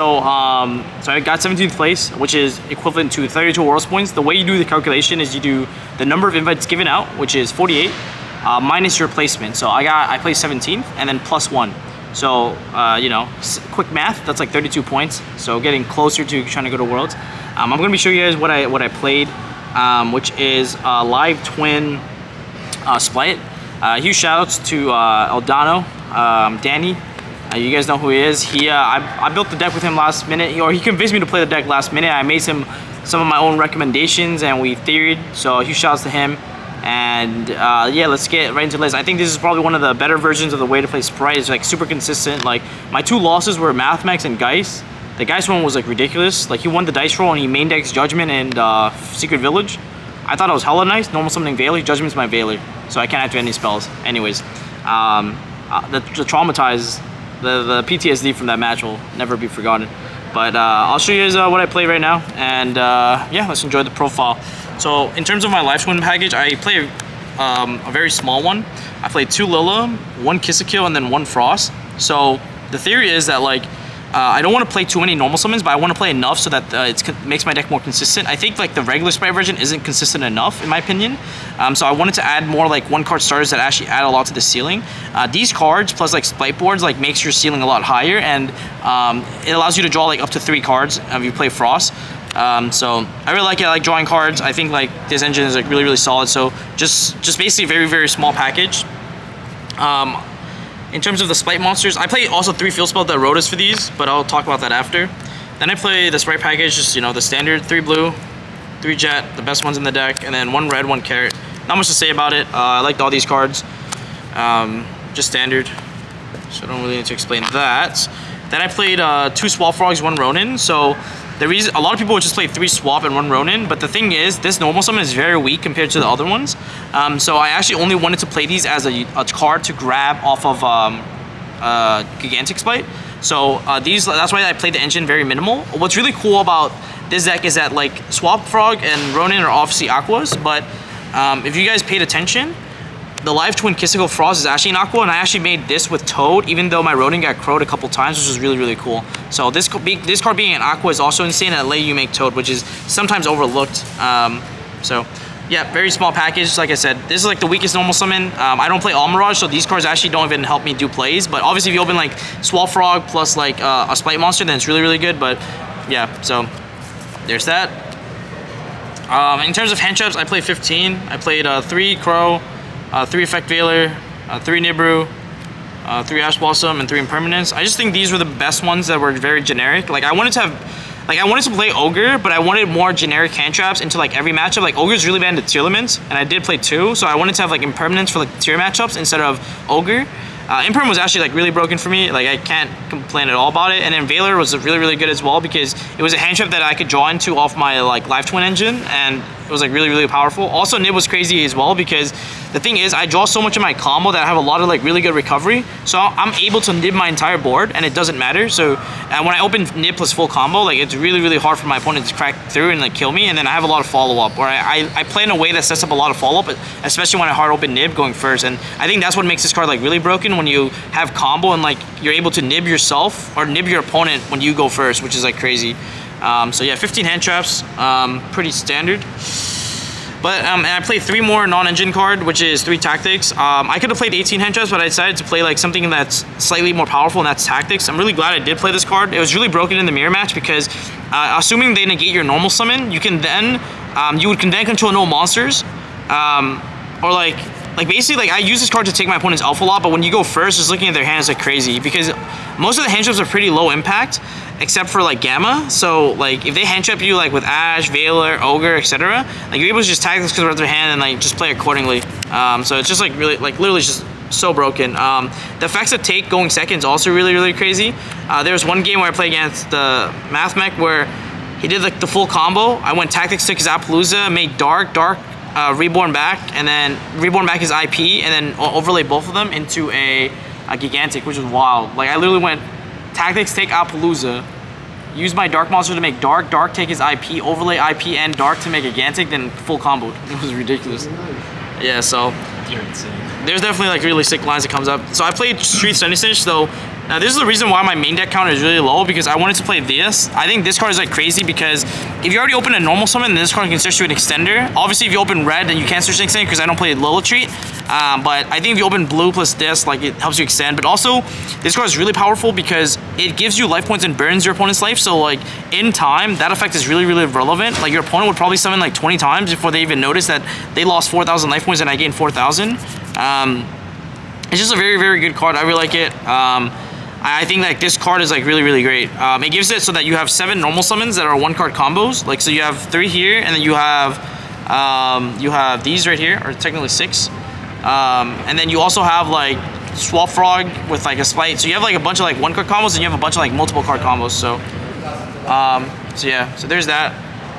So I got 17th place, which is equivalent to 32 Worlds points. The way you do the calculation is you do the number of invites given out, which is 48, minus your placement. So I placed 17th and then plus 1. So, you know, quick math, that's like 32 points. So getting closer to trying to go to Worlds. I'm going to be showing you guys what I played, which is live Twin Sprite. Huge shoutouts to Eldano, Danny. You guys know who he is. I built the deck with him last minute, or he convinced me to play the deck last minute. I made some of my own recommendations and we theoried. So huge shouts to him. And yeah, let's get right into the list. I think this is probably one of the better versions of the way to play Spright. It's like super consistent. Like my 2 losses were Mathmex and Geist. The Geist one was like ridiculous. Like he won the dice roll and he main decks Judgment and Secret Village. I thought it was hella nice. Normal summoning Veiler. Judgment's my Veiler, so I can't activate any spells. Anyways, the traumatized. The PTSD from that match will never be forgotten. But I'll show you guys what I play right now, and yeah, let's enjoy the profile. So in terms of my live twin package, I play a very small one. I play 2 Lilla, 1 Kiss-a-Kill, and then 1 Frost. So the theory is that like I don't want to play too many normal summons, but I want to play enough so that it makes my deck more consistent. I think like the regular Sprite version isn't consistent enough in my opinion. So I wanted to add more like 1-card starters that actually add a lot to the ceiling. These cards plus like Sprite boards like makes your ceiling a lot higher, and it allows you to draw like up to 3 cards if you play Frost. So I really like it. I like drawing cards. I think like this engine is like really solid. So just basically very small package. In terms of the Sprite monsters, I play also 3 field spell Rotas for these, but I'll talk about that after. Then I play the Sprite package, just, you know, the standard 3 blue, 3 jet, the best ones in the deck, and then 1 red, 1 carrot. Not much to say about it. I liked all these cards. Just standard, so I don't really need to explain that. Then I played 2 Swap Frogs, 1 Ronin. So the reason a lot of people would just play 3 Swap and 1 Ronin, but the thing is, this normal summon is very weak compared to the other ones. So I actually only wanted to play these as a card to grab off of Gigantic Sprite. So that's why I played the engine very minimal. What's really cool about this deck is that like Swap Frog and Ronin are obviously Aquas, but if you guys paid attention, the live twin Kiss-a-Kill Frost is actually an Aqua, and I actually made this with Toad, even though my Ronin got crowed a couple times, which was really cool. So this card being an Aqua is also insane, and it let you make Toad, which is sometimes overlooked. So yeah, very small package. Like I said, this is like the weakest normal summon. I don't play All Mirage, so these cards actually don't even help me do plays. But obviously, if you open like Swap Frog plus like a Sprite monster, then it's really good. But yeah, so there's that. In terms of hand traps, I played 15. I played 3 Crow, 3 Effect Veiler, 3 Nibru, 3 Ash Blossom, and 3 Impermanence. I just think these were the best ones that were very generic. Like I wanted to play Ogre, but I wanted more generic hand traps into like every matchup. Like Ogre's really bad into tier limits, and I did play 2, so I wanted to have like Impermanence for like tier matchups instead of Ogre. Imperm was actually like really broken for me. Like I can't complain at all about it. And then Veiler was really good as well because it was a hand trap that I could draw into off my like live twin engine, and it was like really powerful. Also Nib was crazy as well because the thing is I draw so much in my combo that I have a lot of like really good recovery, so I'm able to nib my entire board and it doesn't matter. So when I open Nib plus full combo, like it's really hard for my opponent to crack through and like kill me, and then I have a lot of follow-up, or I play in a way that sets up a lot of follow-up, especially when I hard open Nib going first. And I think that's what makes this card like really broken, when you have combo and like you're able to nib yourself or nib your opponent when you go first, which is like crazy. So yeah, 15 hand traps, pretty standard. But and I played 3 more non-engine card, which is 3 tactics. I could have played 18 hand traps, but I decided to play like something that's slightly more powerful, and that's tactics. I'm really glad I did play this card. It was really broken in the mirror match because assuming they negate your normal summon, you can then you can then control no monsters, or like basically like I use this card to take my opponent's alpha lot. But when you go first, just looking at their hand is like crazy because most of the hand traps are pretty low impact, except for like Gamma. So like if they hand trap you like with Ash, Veiler, Ogre, etc., like you're able to just tag this because of their hand and like just play accordingly. So it's just like really like literally just so broken. The effects of take going second is also really crazy. There was one game where I played against the Mathmech where he did like the full combo. I went tactics, took his Appaloosa, made Dark, Reborn back, and then Reborn back his IP, and then overlay both of them into a Gigantic, which was wild. Like I literally went tactics, take Appaloosa, use my Dark monster to make Dark, take his IP, overlay IP and Dark to make a Gigantic, then full combo. It was ridiculous. Yeah, so you're insane. There's definitely like really sick lines that comes up. So I played Street Sunny Stitch, so Now this is the reason why my main deck count is really low, because I wanted to play this. I think this card is like crazy because if you already open a normal summon, then this card can search you an extender. Obviously if you open red, then you can't search an extender because I don't play Lilith Treat. But I think if you open blue plus this, like it helps you extend. But also this card is really powerful because it gives you life points and burns your opponent's life. So like in time, that effect is really, really relevant. Like your opponent would probably summon like 20 times before they even notice that they lost 4,000 life points and I gained 4,000. It's just a very, very good card. I really like it. I think like this card is like really, really great. It gives it so that you have 7 normal summons that are 1-card combos. Like so you have 3 here, and then you have these right here, or technically 6. And then you also have like Swap Frog with like a Spright. So you have like a bunch of like 1-card combos, and you have a bunch of like multiple card combos. So yeah, so there's that.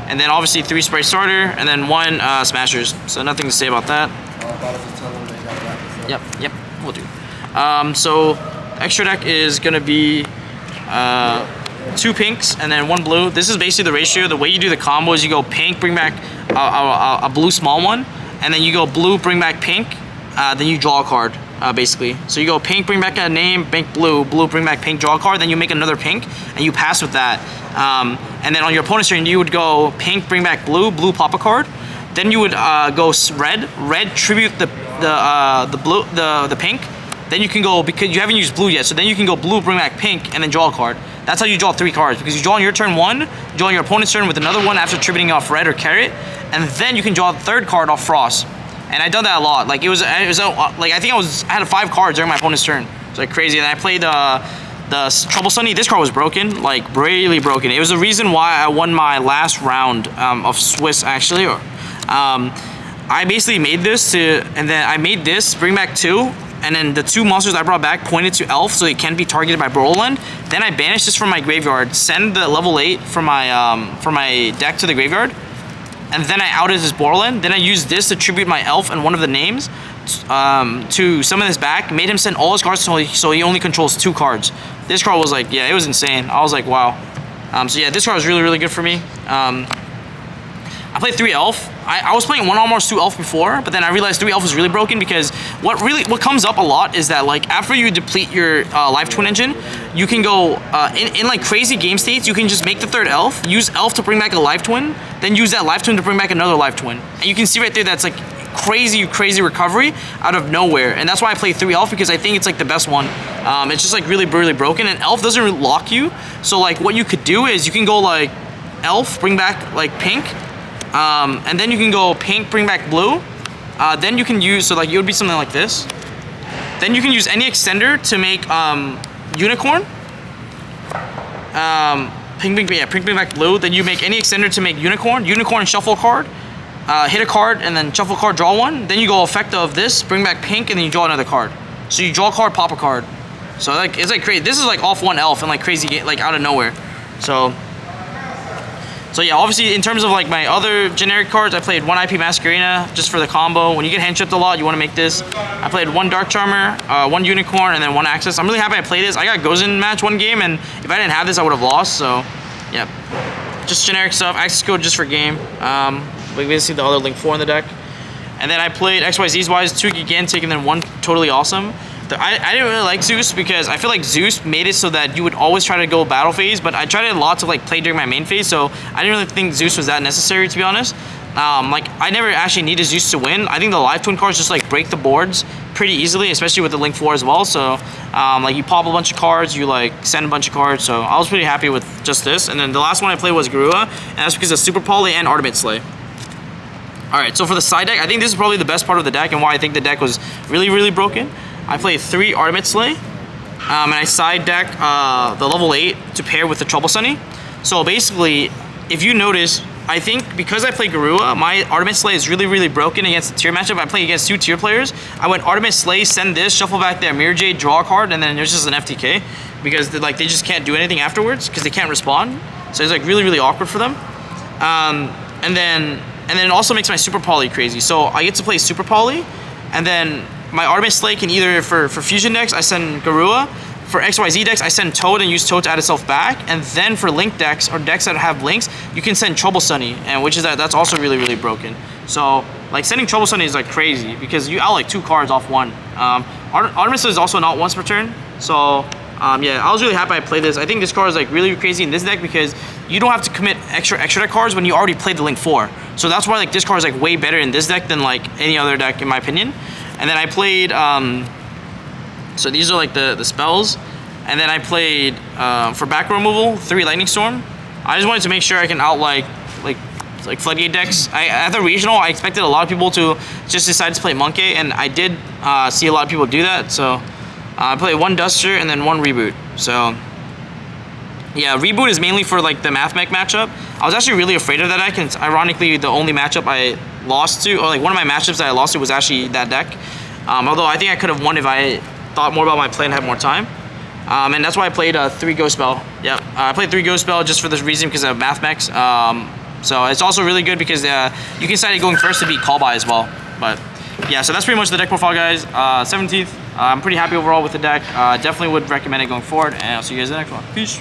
And then obviously 3 Spright starter, and then 1 Smashers. So nothing to say about that. Yep, we'll do. So extra deck is gonna be 2 pinks and then 1 blue. This is basically the ratio. The way you do the combo is you go pink, bring back a blue small one, and then you go blue, bring back pink, then you draw a card, basically. So you go pink, bring back a name, pink, blue, blue, bring back pink, draw a card, then you make another pink, and you pass with that. And then on your opponent's turn, you would go pink, bring back blue, blue, pop a card. Then you would go red, tribute the pink. Then you can go, because you haven't used blue yet, so then you can go blue, bring back pink, and then draw a card. That's how you draw 3 cards, because you draw on your turn 1, you draw on your opponent's turn with another one after tributing off red or carrot, and then you can draw the 3rd card off frost. And I've done that a lot. Like like I think I had 5 cards during my opponent's turn. It's like crazy. And I played the Trouble Sunny. This card was broken, like really broken. It was the reason why I won my last round of Swiss actually. I basically made this and then I made this bring back 2. And then the 2 monsters I brought back pointed to Elf, so they can't be targeted by Broland. Then I banished this from my graveyard, send the level 8 from my deck to the graveyard, and then I outed this Borland. Then I used this to tribute my Elf and one of the names to summon this back. Made him send all his cards, so he only controls 2 cards. This card was like, yeah, it was insane. I was like, wow. So yeah, this card was really, really good for me. I played 3 Elf. I was playing 1 Almars 2 Elf before, but then I realized 3 Elf was really broken because what comes up a lot is that like after you deplete your Life Twin engine, you can go in like crazy game states. You can just make the 3rd Elf, use Elf to bring back a Life Twin, then use that Life Twin to bring back another Life Twin, and you can see right there that's like crazy recovery out of nowhere. And that's why I play 3 Elf, because I think it's like the best one. It's just like really broken, and Elf doesn't really lock you. So like what you could do is you can go like Elf, bring back like pink. And then you can go pink, bring back blue. Then you can use, so like it would be something like this. Then you can use any extender to make unicorn. Pink, bring back blue. Then you make any extender to make unicorn. Unicorn, shuffle a card. Hit a card and then shuffle a card, draw one. Then you go effect of this, bring back pink, and then you draw another card. So you draw a card, pop a card. So like it's like crazy. This is like off 1 Elf and like crazy, like out of nowhere. So yeah, obviously in terms of like my other generic cards, I played 1 IP Masquerena just for the combo. When you get hand chipped a lot, you want to make this. I played 1 Dark Charmer, 1 Unicorn, and then 1 Access. I'm really happy I played this. I got Gozen match 1 game, and if I didn't have this, I would have lost. So yeah, just generic stuff. Access code just for game. We can see the other Link 4 in the deck. And then I played XYZ's Wise, 2 Gigantic, and then 1 Totally Awesome. I didn't really like Zeus because I feel like Zeus made it so that you would always try to go battle phase, but I tried it a lot to like play during my main phase, so I didn't really think Zeus was that necessary, to be honest. Like I never actually needed Zeus to win. I think the Life Twin cards just like break the boards pretty easily, especially with the Link 4 as well. So like you pop a bunch of cards, you like send a bunch of cards, so I was pretty happy with just this. And then the last one I played was Garua, and that's because of Super Poly and Artemis Slay. Alright, so for the side deck, I think this is probably the best part of the deck and why I think the deck was really broken. I played 3 Artemis Slay, and I side deck the level 8 to pair with the Trouble Sunny. So basically, if you notice, I think because I play Garua, my Artemis Slay is really broken against the tier matchup. I play against 2 tier players. I went Artemis Slay, send this, shuffle back their Mirror Jade, draw a card, and then there's just an FTK because they just can't do anything afterwards because they can't respond. So it's like really awkward for them. And then it also makes my Super Poly crazy. So I get to play Super Poly, and then my Artemis Slay can either, for fusion decks, I send Garua. For XYZ decks, I send Toad and use Toad to add itself back. And then for Link decks, or decks that have Links, you can send Trouble Sunny, and which is that's also really broken. So, like, sending Trouble Sunny is, like, crazy, because you out, like, 2 cards off 1. Artemis is also not once per turn, so Yeah, I was really happy I played this. I think this card is like really crazy in this deck because you don't have to commit extra deck cards when you already played the Link 4. So that's why like this card is like way better in this deck than like any other deck in my opinion. And then I played, so these are like the spells. And then I played, for back row removal, 3 Lightning Storm. I just wanted to make sure I can out like Floodgate decks. At the regional, I expected a lot of people to just decide to play Monkey, and I did see a lot of people do that. So I played 1 Duster and then 1 Reboot. So yeah, Reboot is mainly for like the Math Mech matchup. I was actually really afraid of that deck, and it's ironically the only matchup I lost to, or like one of my matchups that I lost to was actually that deck. Although I think I could have won if I thought more about my play and had more time. And that's why I played 3 Ghost Spell. Yep, I played 3 Ghost Spell just for this reason because of Math Mechs. So it's also really good because you can decide going first to beat Call By as well. But yeah, so that's pretty much the deck profile, guys. 17th. I'm pretty happy overall with the deck. Definitely would recommend it going forward, and I'll see you guys in the next one. Peace.